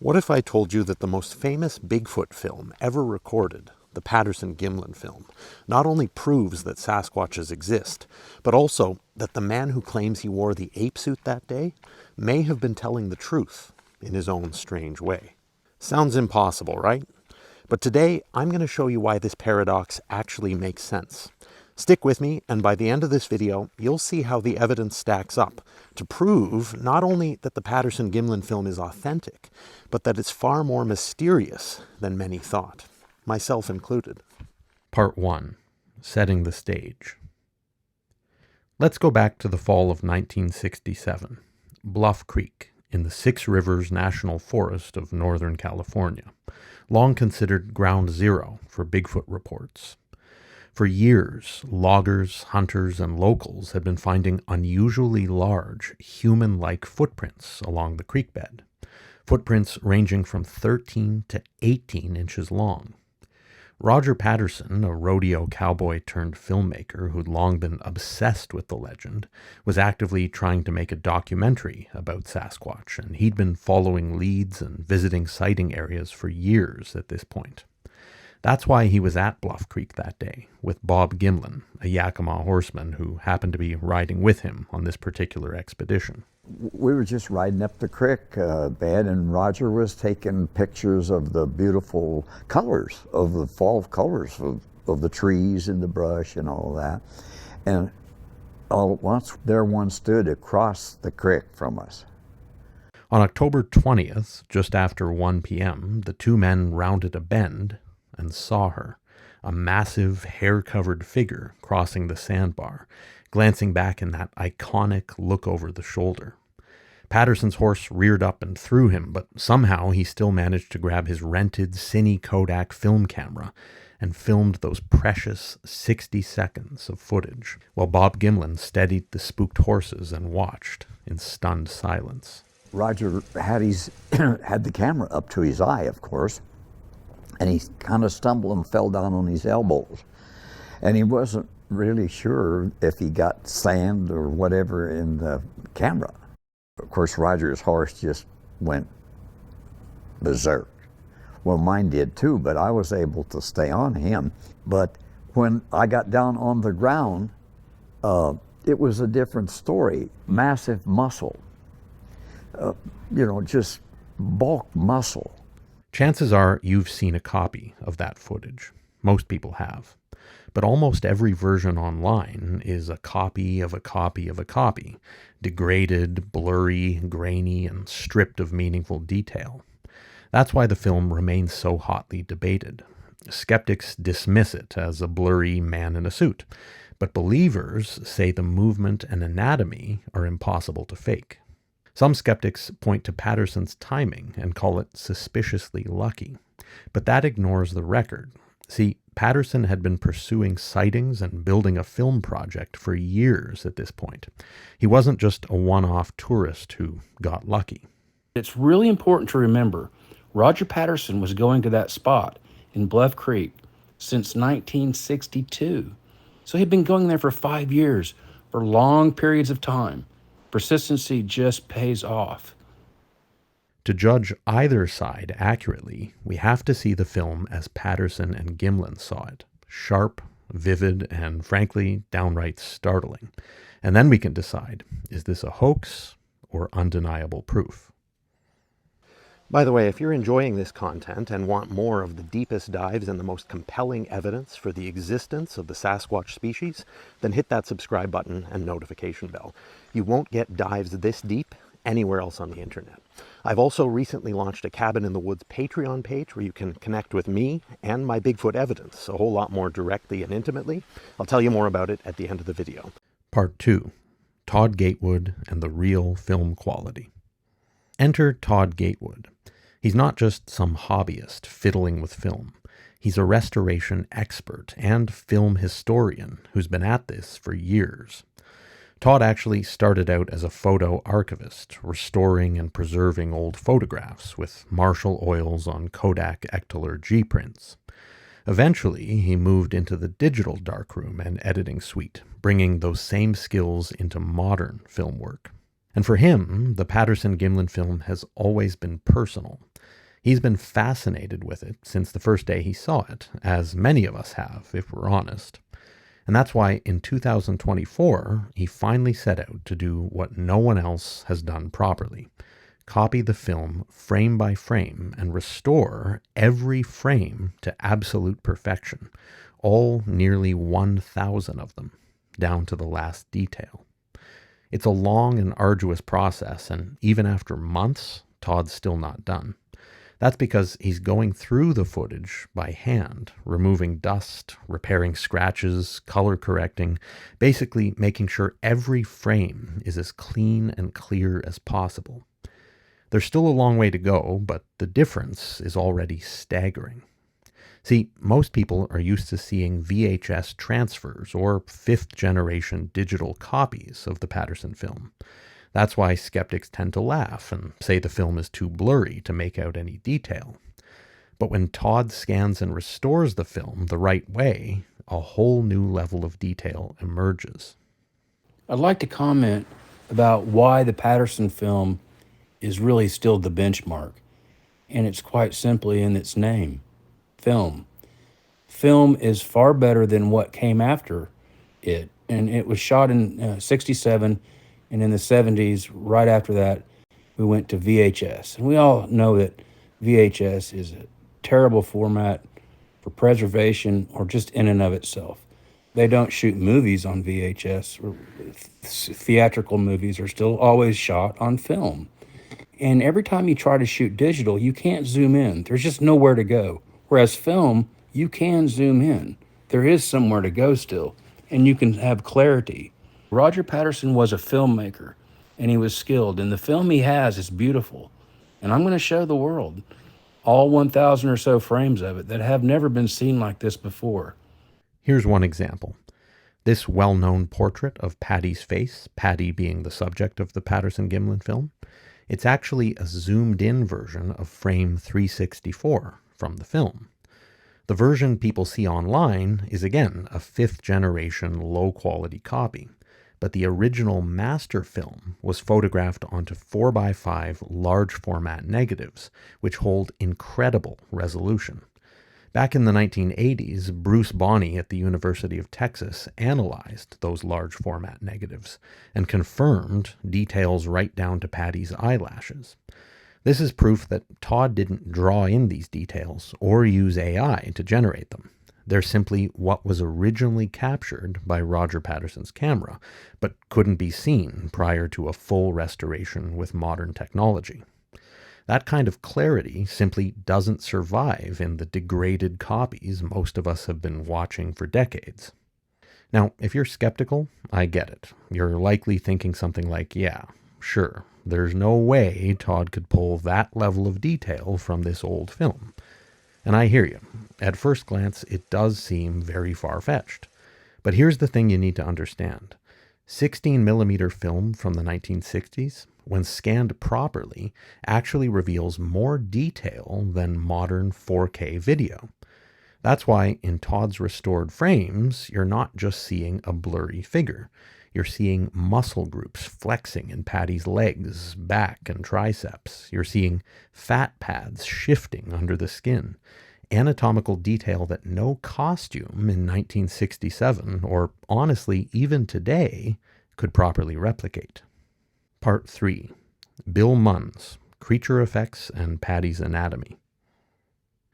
What if I told you that the most famous Bigfoot film ever recorded, the Patterson-Gimlin film, not only proves that Sasquatches exist, but also that the man who claims he wore the ape suit that day may have been telling the truth in his own strange way? Sounds impossible, right? But today, I'm going to show you why this paradox actually makes sense. Stick with me, and by the end of this video, you'll see how the evidence stacks up to prove not only that the Patterson-Gimlin film is authentic, but that it's far more mysterious than many thought, myself included. Part 1. Setting the stage. Let's go back to the fall of 1967, Bluff Creek, in the Six Rivers National Forest of Northern California, long considered ground zero for Bigfoot reports. For years, loggers, hunters, and locals had been finding unusually large, human-like footprints along the creek bed, footprints ranging from 13 to 18 inches long. Roger Patterson, a rodeo cowboy turned filmmaker who'd long been obsessed with the legend, was actively trying to make a documentary about Sasquatch, and he'd been following leads and visiting sighting areas for years at this point. That's why he was at Bluff Creek that day, with Bob Gimlin, a Yakima horseman who happened to be riding with him on this particular expedition. We were just riding up the creek bed, and Roger was taking pictures of the beautiful colors, of the fall colors of the trees and the brush and all that. And all at once, there one stood across the creek from us. On October 20th, just after 1 p.m., the two men rounded a bend and saw her, a massive, hair-covered figure crossing the sandbar, glancing back in that iconic look over the shoulder. Patterson's horse reared up and threw him, but somehow he still managed to grab his rented Cine Kodak film camera and filmed those precious 60 seconds of footage, while Bob Gimlin steadied the spooked horses and watched in stunned silence. Roger had had the camera up to his eye, of course, and he kind of stumbled and fell down on his elbows. And he wasn't really sure if he got sand or whatever in the camera. Of course, Roger's horse just went berserk. Well, mine did too, but I was able to stay on him. But when I got down on the ground, it was a different story. Massive muscle, just bulk muscle. Chances are you've seen a copy of that footage. Most people have. But almost every version online is a copy of a copy of a copy, degraded, blurry, grainy, and stripped of meaningful detail. That's why the film remains so hotly debated. Skeptics dismiss it as a blurry man in a suit, but believers say the movement and anatomy are impossible to fake. Some skeptics point to Patterson's timing and call it suspiciously lucky, but that ignores the record. See, Patterson had been pursuing sightings and building a film project for years at this point. He wasn't just a one-off tourist who got lucky. It's really important to remember Roger Patterson was going to that spot in Bluff Creek since 1962. So he'd been going there for 5 years, for long periods of time. Persistency just pays off. To judge either side accurately, we have to see the film as Patterson and Gimlin saw it. Sharp, vivid, and frankly, downright startling. And then we can decide, is this a hoax or undeniable proof? By the way, if you're enjoying this content and want more of the deepest dives and the most compelling evidence for the existence of the Sasquatch species, then hit that subscribe button and notification bell. You won't get dives this deep anywhere else on the internet. I've also recently launched a Cabin in the Woods Patreon page where you can connect with me and my Bigfoot evidence a whole lot more directly and intimately. I'll tell you more about it at the end of the video. Part 2. Todd Gatewood and the real film quality. Enter Todd Gatewood. He's not just some hobbyist fiddling with film. He's a restoration expert and film historian who's been at this for years. Todd actually started out as a photo archivist, restoring and preserving old photographs with Marshall oils on Kodak Ectoler G prints. Eventually, he moved into the digital darkroom and editing suite, bringing those same skills into modern film work. And for him, the Patterson-Gimlin film has always been personal. He's been fascinated with it since the first day he saw it, as many of us have, if we're honest. And that's why in 2024, he finally set out to do what no one else has done properly: copy the film frame by frame and restore every frame to absolute perfection, all nearly 1,000 of them, down to the last detail. It's a long and arduous process, and even after months, Todd's still not done. That's because he's going through the footage by hand, removing dust, repairing scratches, color correcting, basically making sure every frame is as clean and clear as possible. There's still a long way to go, but the difference is already staggering. See, most people are used to seeing VHS transfers or fifth-generation digital copies of the Patterson film. That's why skeptics tend to laugh and say the film is too blurry to make out any detail. But when Todd scans and restores the film the right way, a whole new level of detail emerges. I'd like to comment about why the Patterson film is really still the benchmark, and it's quite simply in its name: film. Film is far better than what came after it, and it was shot in 67, and in the 70s, right after that, we went to VHS. And we all know that VHS is a terrible format for preservation or just in and of itself. They don't shoot movies on VHS. Theatrical movies are still always shot on film. And every time you try to shoot digital, you can't zoom in. There's just nowhere to go. Whereas film, you can zoom in. There is somewhere to go still, and you can have clarity. Roger Patterson was a filmmaker, and he was skilled, and the film he has is beautiful. And I'm going to show the world all 1,000 or so frames of it that have never been seen like this before. Here's one example. This well-known portrait of Patty's face, Patty being the subject of the Patterson-Gimlin film, it's actually a zoomed-in version of frame 364 from the film. The version people see online is, again, a fifth-generation low-quality copy, but the original master film was photographed onto 4x5 large-format negatives, which hold incredible resolution. Back in the 1980s, Bruce Bonney at the University of Texas analyzed those large-format negatives and confirmed details right down to Patty's eyelashes. This is proof that Todd didn't draw in these details or use AI to generate them. They're simply what was originally captured by Roger Patterson's camera, but couldn't be seen prior to a full restoration with modern technology. That kind of clarity simply doesn't survive in the degraded copies most of us have been watching for decades. Now, if you're skeptical, I get it. You're likely thinking something like, yeah, sure, there's no way Todd could pull that level of detail from this old film. And I hear you. At first glance, it does seem very far-fetched. But here's the thing you need to understand. 16mm film from the 1960s, when scanned properly, actually reveals more detail than modern 4K video. That's why in Todd's restored frames, you're not just seeing a blurry figure. You're seeing muscle groups flexing in Patty's legs, back, and triceps. You're seeing fat pads shifting under the skin. Anatomical detail that no costume in 1967, or honestly even today, could properly replicate. Part 3. Bill Munns, Creature Effects and Patty's Anatomy.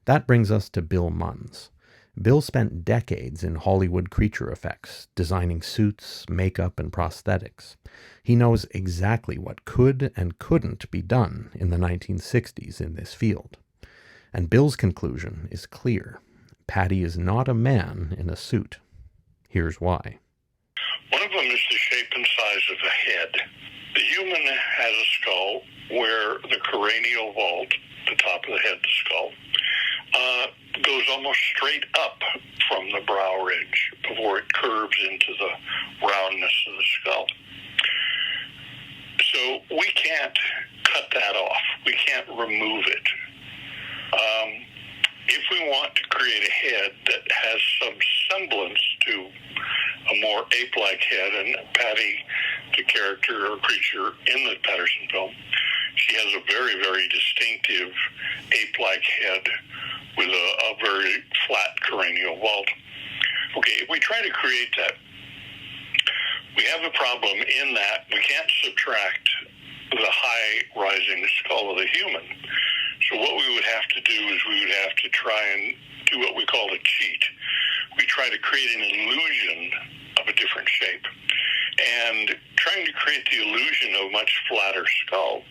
That brings us to Bill Munns. Bill spent decades in Hollywood creature effects, designing suits, makeup, and prosthetics. He knows exactly what could and couldn't be done in the 1960s in this field. And Bill's conclusion is clear. Patty is not a man in a suit. Here's why. One of them is the shape and size of the head. The human has a skull where the cranial vault, the top of the head, the skull, goes almost straight up from the brow ridge before it curves into the roundness of the skull. So we can't cut that off. We can't remove it. If we want to create a head that has some semblance to a more ape-like head, and Patty, the character or creature in the Patterson film, she has a very, very distinctive ape ape-like head with a very flat cranial vault. Okay, if we try to create that, we have a problem in that we can't subtract the high rising skull of the human. So what we would have to do is we would have to try and do what we call a cheat. We try to create an illusion of a different shape. And trying to create the illusion of a much flatter skull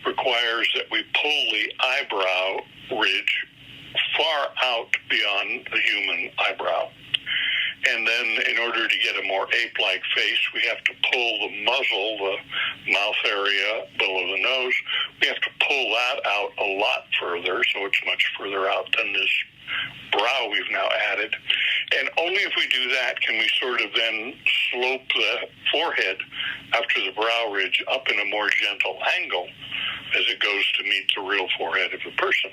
requires that we pull the eyebrow ridge far out beyond the human eyebrow. And then in order to get a more ape-like face, we have to pull the muzzle, the mouth area below the nose, we have to pull that out a lot further, so it's much further out than this brow we've now added. And only if we do that can we sort of then slope the forehead after the brow ridge up in a more gentle angle as it goes to meet the real forehead of the person.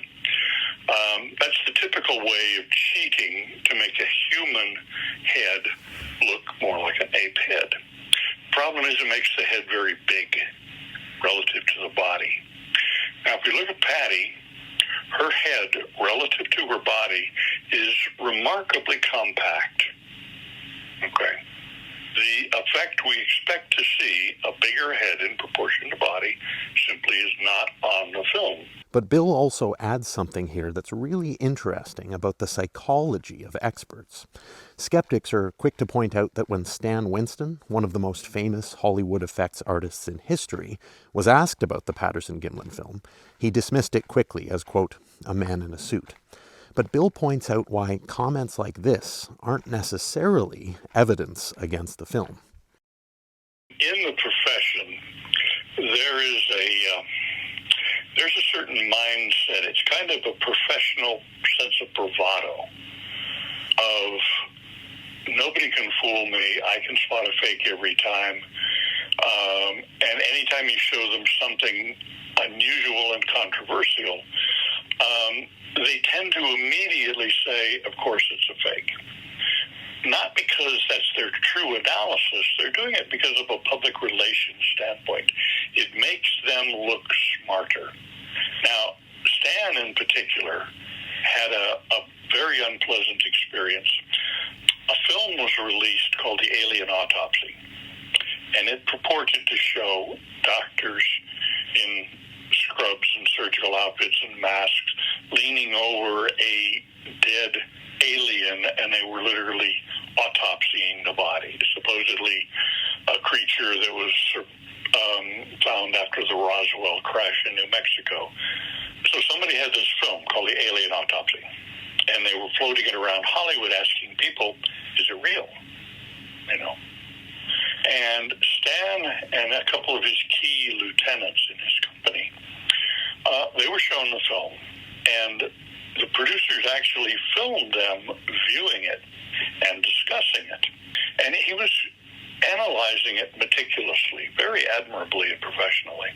That's the typical way of cheating to make a human head look more like an ape head. Problem is it makes the head very big relative to the body. Now, if we look at Patty, her head relative to her body is remarkably compact. Okay. The effect we expect to see, a bigger head in proportion to body, simply is not on the film. But Bill also adds something here that's really interesting about the psychology of experts. Skeptics are quick to point out that when Stan Winston, one of the most famous Hollywood effects artists in history, was asked about the Patterson-Gimlin film, he dismissed it quickly as, quote, a man in a suit. But Bill points out why comments like this aren't necessarily evidence against the film. In the profession, there's a certain mindset. It's kind of a professional sense of bravado of nobody can fool me. I can spot a fake every time. And anytime you show them something unusual and controversial, they tend to immediately say, of course it's a fake. Not because that's their true analysis. They're doing it because of a public relations standpoint. It makes them look smarter. Now, Stan in particular had a very unpleasant experience. A film was released called The Alien Autopsy, and it purported to show doctors in scrubs and surgical outfits and masks leaning over a dead alien, and they were literally autopsying the body, supposedly a creature that was found after the Roswell crash in New Mexico. So somebody had this film called The Alien Autopsy, and they were floating it around Hollywood asking people, is it real? You know. And Stan and a couple of his key lieutenants in his company, they were shown the film, and the producers actually filmed them viewing it and discussing it. And he was analyzing it meticulously, very admirably and professionally.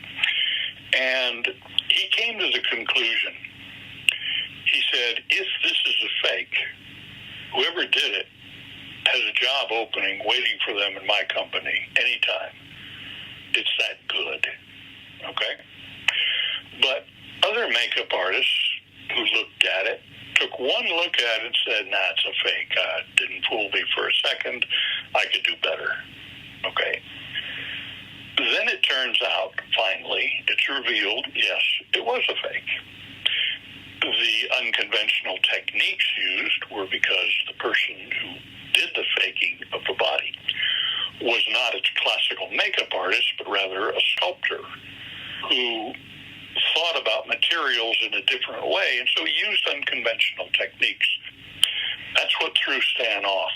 And he came to the conclusion, he said, if this is a fake, whoever did it has a job opening waiting for them in my company anytime. It's that good. Okay? But other makeup artists who looked at it took one look at it and said, nah, it's a fake. Didn't fool me for a second. I could do better. Okay. Then it turns out, finally, it's revealed, yes, it was a fake. The unconventional techniques used were because the person who did the faking of the body was not a classical makeup artist, but rather a sculptor who thought about materials in a different way, and so used unconventional techniques. That's what threw Stan off.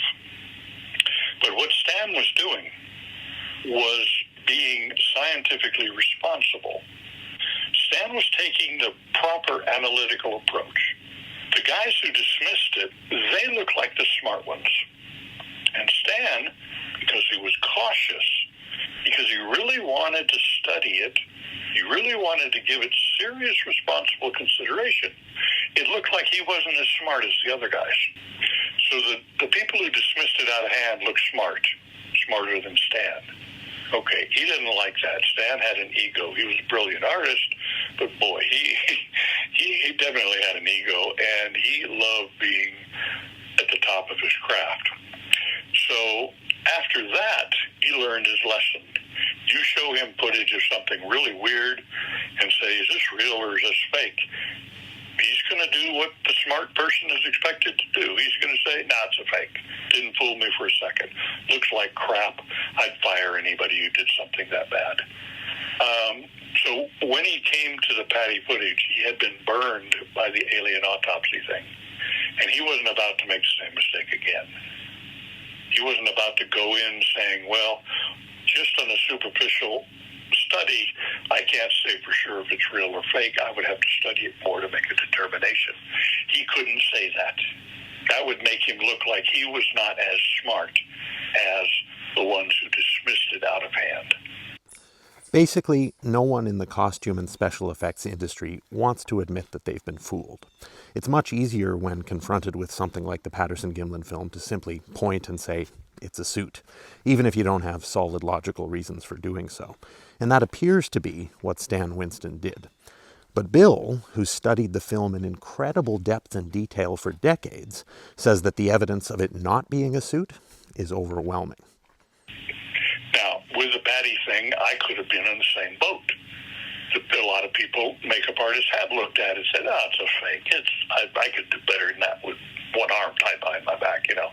But what Stan was doing was being scientifically responsible. Stan was taking the proper analytical approach. The guys who dismissed it, they looked like the smart ones. And Stan, because he was cautious, because he really wanted to study it, he really wanted to give it serious, responsible consideration, it looked like he wasn't as smart as the other guys. So the people who dismissed it out of hand looked smart, smarter than Stan. Okay, he didn't like that. Stan had an ego. He was a brilliant artist, but boy, he definitely had an ego, and he loved being at the top of his craft. So after that, he learned his lesson. You show him footage of something really weird and say, is this real or is this fake? He's going to do what the smart person is expected to do. He's going to say, nah, it's a fake. Didn't fool me for a second. Looks like crap. I'd fire anybody who did something that bad. So when he came to the Patty footage, he had been burned by the alien autopsy thing. And he wasn't about to make the same mistake again. He wasn't about to go in saying, well, just on a superficial study, I can't say for sure if it's real or fake. I would have to study it more to make a determination. He couldn't say that. That would make him look like he was not as smart as the ones who dismissed it out of hand. Basically, no one in the costume and special effects industry wants to admit that they've been fooled. It's much easier when confronted with something like the Patterson-Gimlin film to simply point and say, it's a suit, even if you don't have solid logical reasons for doing so. And that appears to be what Stan Winston did. But Bill, who's studied the film in incredible depth and detail for decades, says that the evidence of it not being a suit is overwhelming. Now, with the Patty thing, I could have been in the same boat. A lot of people, makeup artists, have looked at it and said, oh, it's a fake. I could do better than that with one arm tied behind my back, you know.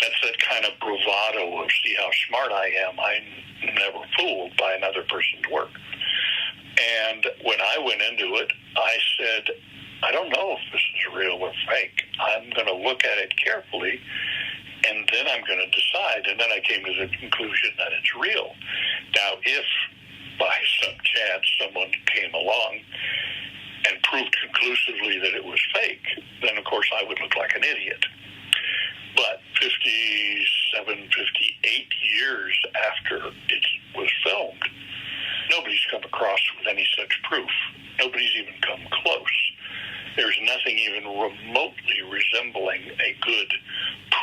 That's that kind of bravado of see how smart I am. I'm never fooled by another person's work. And when I went into it, I said, I don't know if this is real or fake. I'm going to look at it carefully, and then I'm going to decide. And then I came to the conclusion that it's real. Now, if by some chance someone came along and proved conclusively that it was fake, then of course I would look like an idiot. But 57, 58 years after it was filmed, nobody's come across with any such proof. Nobody's even come close. There's nothing even remotely resembling a good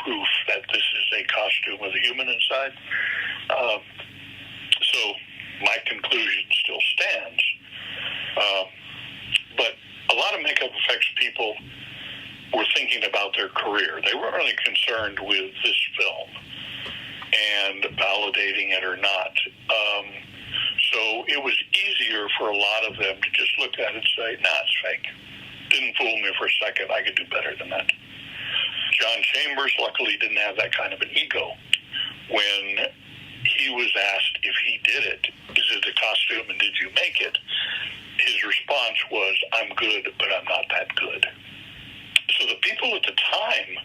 proof that this is a costume with a human inside. So my conclusion still stands. But a lot of makeup effects people were thinking about their career. They weren't really concerned with this film and validating it or not. So it was easier for a lot of them to just look at it and say, nah, it's fake. Didn't fool me for a second. I could do better than that. John Chambers, luckily, didn't have that kind of an ego. When he was asked if he did it, is it a costume and did you make it? His response was, I'm good, but I'm not that good. So the people at the time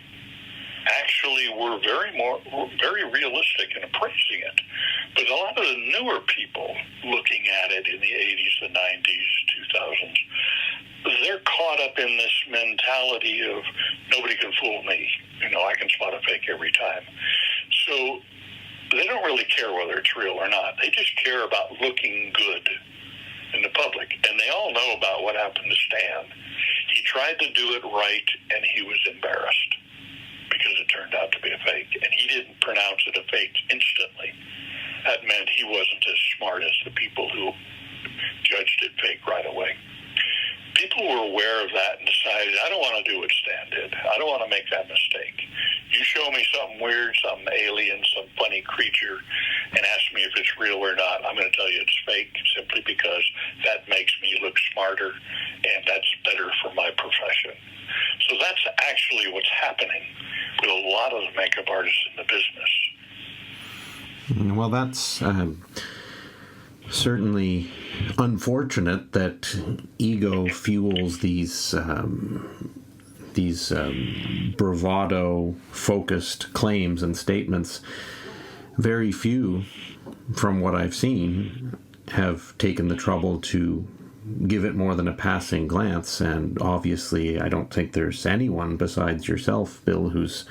actually were very realistic in appraising it. But a lot of the newer people looking at it in the 80s, the 90s, 2000s, they're caught up in this mentality of nobody can fool me. You know, I can spot a fake every time. So they don't really care whether it's real or not. They just care about looking good in the public. And they all know about what happened to Stan. He tried to do it right, and he was embarrassed because it turned out to be a fake. And he didn't pronounce it a fake instantly. That meant he wasn't as smart as the people who judged it fake right away. People were aware of that and decided, I don't want to do what Stan did. I don't want to make that mistake. You show me something weird, some alien, some funny creature, and ask me if it's real or not, I'm going to tell you it's fake simply because that makes me look smarter, and that's better for my profession. So that's actually what's happening with a lot of the makeup artists in the business. Well, that's certainly unfortunate that ego fuels these bravado-focused claims and statements. Very few, from what I've seen, have taken the trouble to give it more than a passing glance, and obviously I don't think there's anyone besides yourself, Bill, who's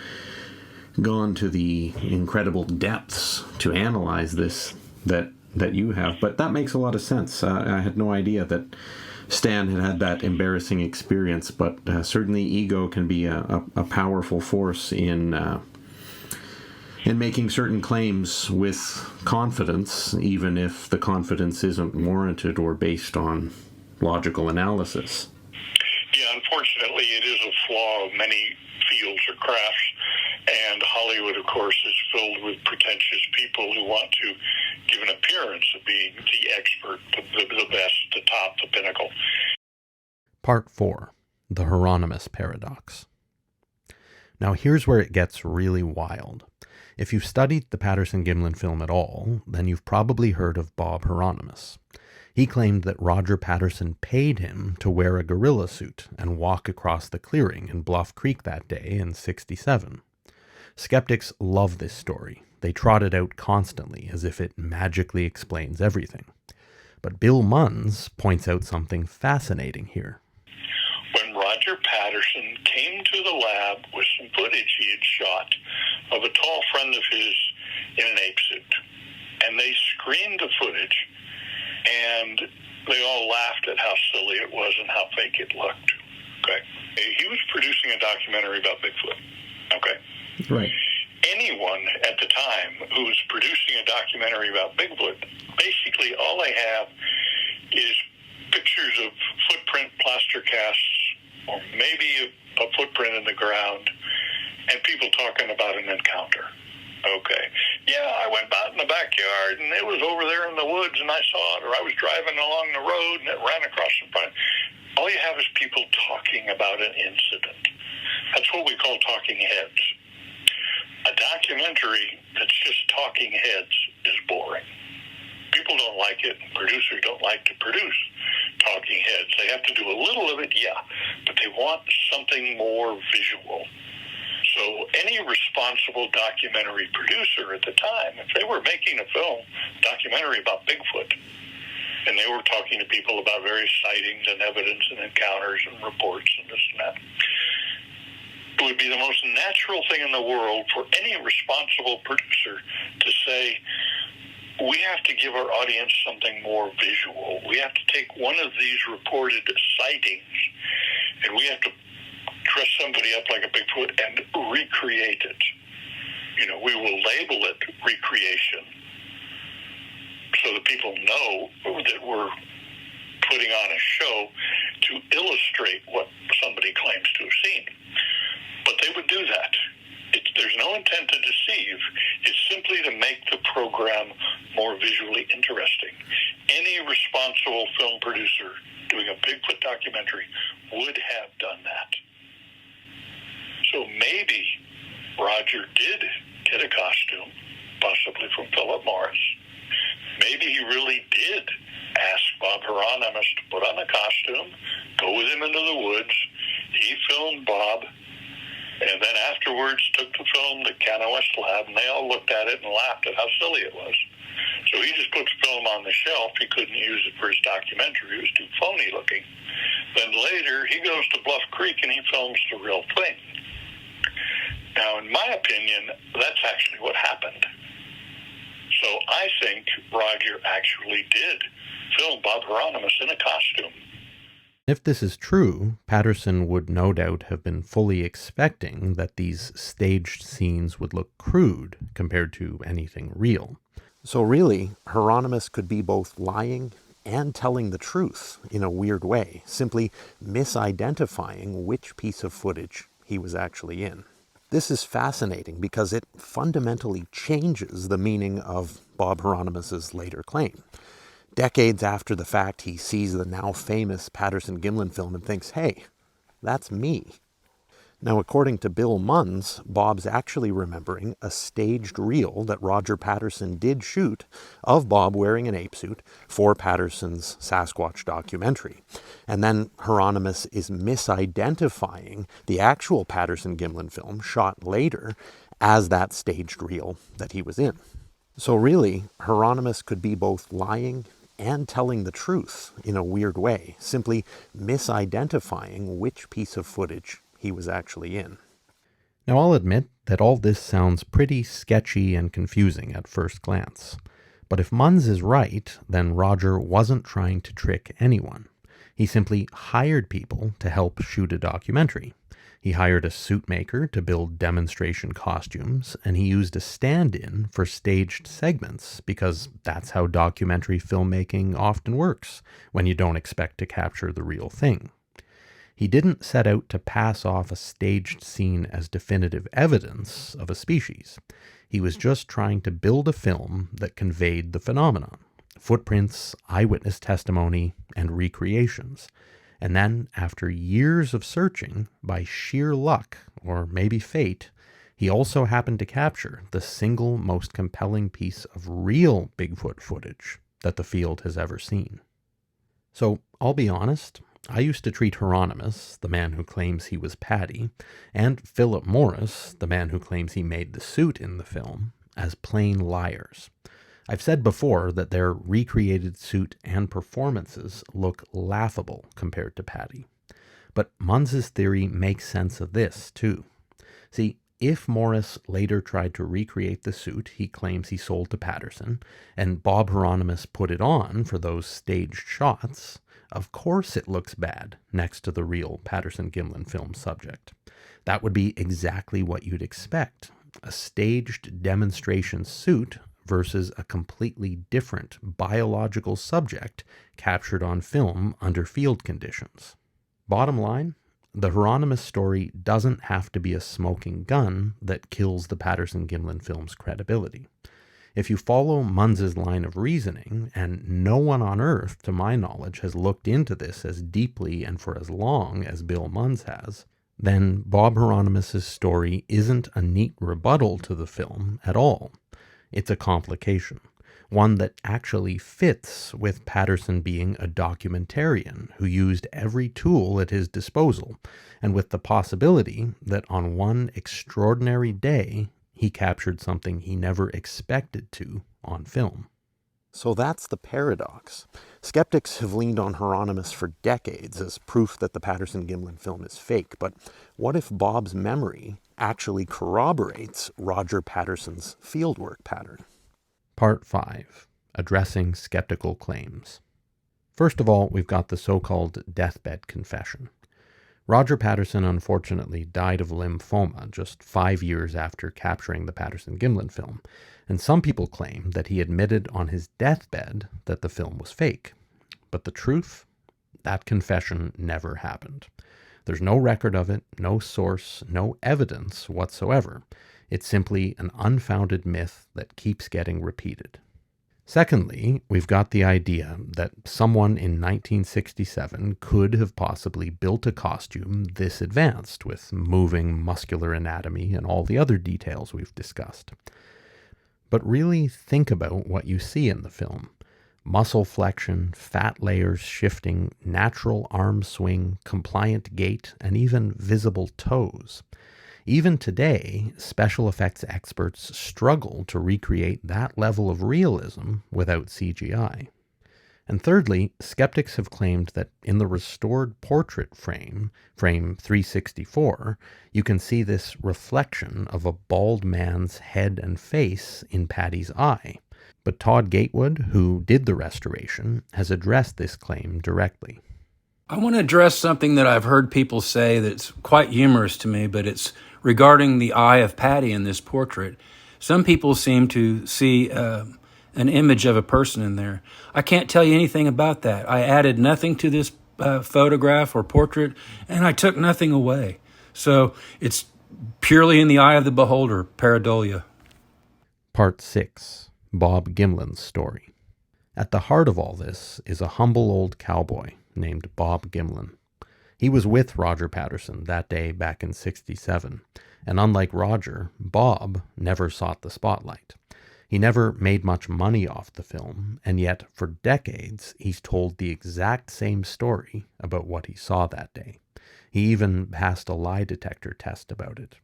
gone to the incredible depths to analyze this that you have. But that makes a lot of sense. I had no idea that Stan had that embarrassing experience, but certainly ego can be a powerful force in making certain claims with confidence, even if the confidence isn't warranted or based on logical analysis. unfortunately, it is a flaw of many fields or crafts, and Hollywood, of course, is filled with pretentious people who want to give an appearance of being the expert, the best, the top, the pinnacle. Part 4. The Heironimus Paradox. Now here's where it gets really wild. If you've studied the Patterson-Gimlin film at all, then you've probably heard of Bob Heironimus. He claimed that Roger Patterson paid him to wear a gorilla suit and walk across the clearing in Bluff Creek that day in '67. Skeptics love this story. They trot it out constantly as if it magically explains everything. But Bill Munns points out something fascinating here. When Roger Patterson came to the lab with some footage he had shot of a tall friend of his in an ape suit, and they screened the footage, and they all laughed at how silly it was and how fake it looked. Okay, he was producing a documentary about Bigfoot. Okay, Right. anyone at the time who was producing a documentary about Bigfoot, basically all they have is pictures of footprint plaster casts, or maybe a footprint in the ground, and people talking about an encounter. Okay. Yeah, I went out in the backyard, and it was over there in the woods, and I saw it, or I was driving along the road, and it ran across in front. All you have is people talking about an incident. That's what we call talking heads. A documentary that's just talking heads is boring. People don't like it. Producers don't like to produce talking heads. They have to do a little of it, yeah, but they want something more visual. So any responsible documentary producer at the time, if they were making a film documentary about Bigfoot, and they were talking to people about various sightings and evidence and encounters and reports and this and that, it would be the most natural thing in the world for any responsible producer to say, we have to give our audience something more visual. We have to take one of these reported sightings, and we have to dress somebody up like a Bigfoot and recreate it. You know, we will label it recreation so that people know that we're putting on a show to illustrate what somebody claims to have seen. But they would do that. There's no intent to deceive. It's simply to make the program more visually interesting. Any responsible film producer doing a Bigfoot documentary would have done that. So maybe Roger did get a costume, possibly from Philip Morris. Maybe he really did ask Bob Heironimus to put on a costume, go with him into the woods. He filmed Bob, and then afterwards took the film to Canna West Lab, and they all looked at it and laughed at how silly it was. So he just put the film on the shelf. He couldn't use it for his documentary. It was too phony looking. Then later, he goes to Bluff Creek and he films the real thing. Now, in my opinion, that's actually what happened. So I think Roger actually did film Bob Heironimus in a costume. If this is true, Patterson would no doubt have been fully expecting that these staged scenes would look crude compared to anything real. So really, Heironimus could be both lying and telling the truth in a weird way, simply misidentifying which piece of footage he was actually in. This is fascinating because it fundamentally changes the meaning of Bob Heironimus's later claim. Decades after the fact, he sees the now famous Patterson-Gimlin film and thinks, hey, that's me. Now, according to Bill Munns, Bob's actually remembering a staged reel that Roger Patterson did shoot of Bob wearing an ape suit for Patterson's Sasquatch documentary. And then Heironimus is misidentifying the actual Patterson-Gimlin film shot later as that staged reel that he was in. So really, Heironimus could be both lying and telling the truth in a weird way, simply misidentifying which piece of footage he was actually in. Now, I'll admit that all this sounds pretty sketchy and confusing at first glance. But if Munns is right, then Roger wasn't trying to trick anyone. He simply hired people to help shoot a documentary. He hired a suit maker to build demonstration costumes, and he used a stand-in for staged segments because that's how documentary filmmaking often works when you don't expect to capture the real thing. He didn't set out to pass off a staged scene as definitive evidence of a species. He was just trying to build a film that conveyed the phenomenon: footprints, eyewitness testimony, and recreations. And then, after years of searching, by sheer luck, or maybe fate, he also happened to capture the single most compelling piece of real Bigfoot footage that the field has ever seen. So, I'll be honest, I used to treat Heironimus, the man who claims he was Paddy, and Philip Morris, the man who claims he made the suit in the film, as plain liars. I've said before that their recreated suit and performances look laughable compared to Paddy. But Munns's theory makes sense of this, too. See, if Morris later tried to recreate the suit he claims he sold to Patterson, and Bob Heironimus put it on for those staged shots, of course it looks bad next to the real Patterson-Gimlin film subject. That would be exactly what you'd expect: a staged demonstration suit versus a completely different biological subject captured on film under field conditions. Bottom line, the Heironimus story doesn't have to be a smoking gun that kills the Patterson-Gimlin film's credibility. If you follow Munns's line of reasoning, and no one on earth, to my knowledge, has looked into this as deeply and for as long as Bill Munns has, then Bob Heironimus's story isn't a neat rebuttal to the film at all. It's a complication, one that actually fits with Patterson being a documentarian who used every tool at his disposal, and with the possibility that on one extraordinary day he captured something he never expected to on film. So that's the paradox. Skeptics have leaned on Heironimus for decades as proof that the Patterson-Gimlin film is fake, but what if Bob's memory actually corroborates Roger Patterson's fieldwork pattern? Part 5. Addressing skeptical claims. First of all, we've got the so-called deathbed confession. Roger Patterson unfortunately died of lymphoma just 5 years after capturing the Patterson-Gimlin film, and some people claim that he admitted on his deathbed that the film was fake. But the truth? That confession never happened. There's no record of it, no source, no evidence whatsoever. It's simply an unfounded myth that keeps getting repeated. Secondly, we've got the idea that someone in 1967 could have possibly built a costume this advanced with moving muscular anatomy and all the other details we've discussed. But really think about what you see in the film. Muscle flexion, fat layers shifting, natural arm swing, compliant gait, and even visible toes. Even today, special effects experts struggle to recreate that level of realism without CGI. And thirdly, skeptics have claimed that in the restored portrait frame 364, you can see this reflection of a bald man's head and face in Paddy's eye. But Todd Gatewood, who did the restoration, has addressed this claim directly. I want to address something that I've heard people say that's quite humorous to me, but it's regarding the eye of Paddy in this portrait. Some people seem to see an image of a person in there. I can't tell you anything about that. I added nothing to this photograph or portrait, and I took nothing away. So it's purely in the eye of the beholder, pareidolia. Part 6. Bob Gimlin's story. At the heart of all this is a humble old cowboy named Bob Gimlin. He was with Roger Patterson that day back in '67, and unlike Roger, Bob never sought the spotlight. He never made much money off the film, and yet for decades he's told the exact same story about what he saw that day. He even passed a lie detector test about it.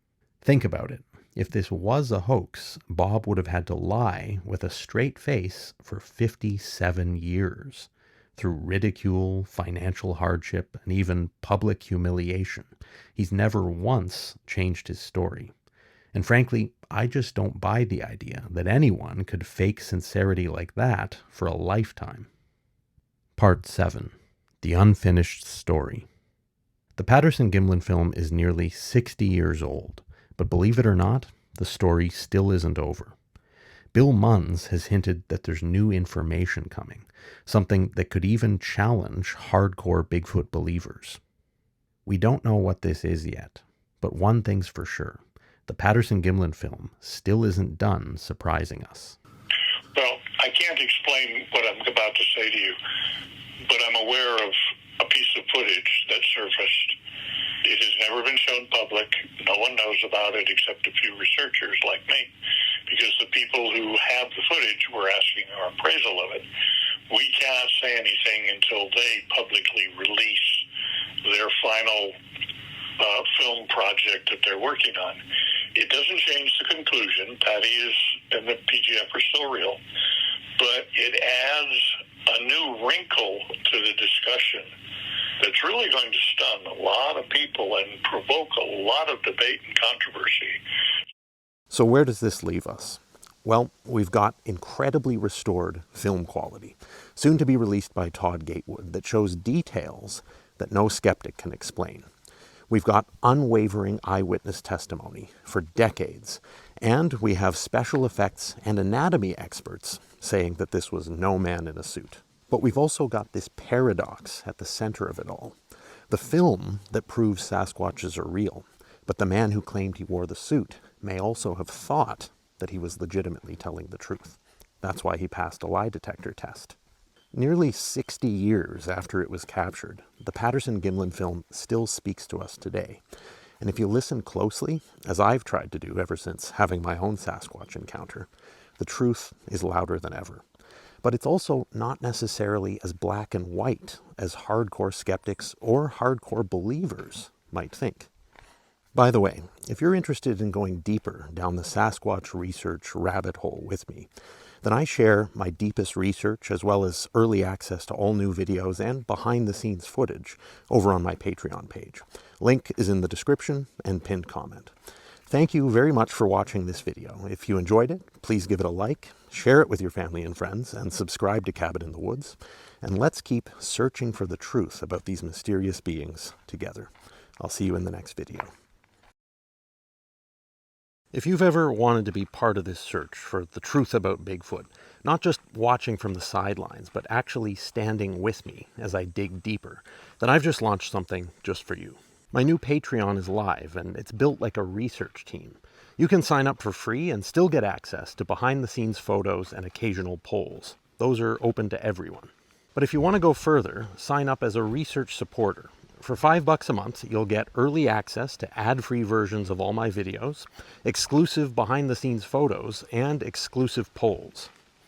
Think about it. If this was a hoax, Bob would have had to lie with a straight face for 57 years. Through ridicule, financial hardship, and even public humiliation. He's never once changed his story. And frankly, I just don't buy the idea that anyone could fake sincerity like that for a lifetime. Part 7. The Unfinished Story. The Patterson-Gimlin film is nearly 60 years old, but believe it or not, the story still isn't over. Bill Munns has hinted that there's new information coming, something that could even challenge hardcore Bigfoot believers. We don't know what this is yet, but one thing's for sure. The Patterson-Gimlin film still isn't done surprising us. Well, I can't explain what I'm about to say to you, but I'm aware of a piece of footage that surfaced. It has never been shown public. No one knows about it except a few researchers like me, because the people who have the footage were asking our appraisal of it. We cannot say anything until they publicly release their final film project that they're working on. It doesn't change the conclusion. Patty and the PGF are still real, but it adds a new wrinkle to the discussion that's really going to stun a lot of people and provoke a lot of debate and controversy. So where does this leave us? Well, we've got incredibly restored film quality, soon to be released by Todd Gatewood, that shows details that no skeptic can explain. We've got unwavering eyewitness testimony for decades, and we have special effects and anatomy experts saying that this was no man in a suit. But we've also got this paradox at the center of it all. The film that proves Sasquatches are real, but the man who claimed he wore the suit may also have thought that he was legitimately telling the truth. That's why he passed a lie detector test. Nearly 60 years after it was captured, the Patterson-Gimlin film still speaks to us today. And if you listen closely, as I've tried to do ever since having my own Sasquatch encounter, the truth is louder than ever. But it's also not necessarily as black and white as hardcore skeptics or hardcore believers might think. By the way, if you're interested in going deeper down the Sasquatch research rabbit hole with me, then I share my deepest research as well as early access to all new videos and behind-the-scenes footage over on my Patreon page. Link is in the description and pinned comment. Thank you very much for watching this video. If you enjoyed it, please give it a like, share it with your family and friends, and subscribe to Cabin in the Woods. And let's keep searching for the truth about these mysterious beings together. I'll see you in the next video. If you've ever wanted to be part of this search for the truth about Bigfoot, not just watching from the sidelines, but actually standing with me as I dig deeper, then I've just launched something just for you. My new Patreon is live, and it's built like a research team. You can sign up for free and still get access to behind-the-scenes photos and occasional polls. Those are open to everyone. But if you want to go further, sign up as a research supporter. For $5 a month, you'll get early access to ad-free versions of all my videos, exclusive behind-the-scenes photos, and exclusive polls.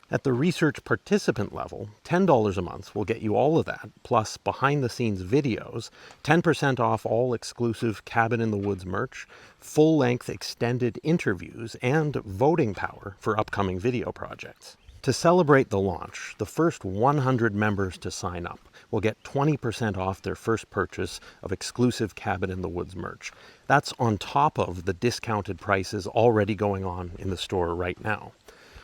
At the research participant level, $10 a month will get you all of that, plus behind-the-scenes videos, 10% off all exclusive Cabin in the Woods merch, full-length extended interviews, and voting power for upcoming video projects. To celebrate the launch, the first 100 members to sign up will get 20% off their first purchase of exclusive Cabin in the Woods merch. That's on top of the discounted prices already going on in the store right now.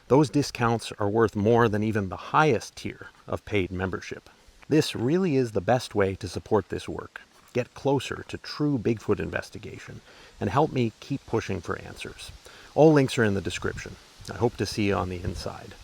Those discounts are worth more than even the highest tier of paid membership. This really is the best way to support this work, get closer to true Bigfoot investigation, and help me keep pushing for answers. All links are in the description. I hope to see you on the inside.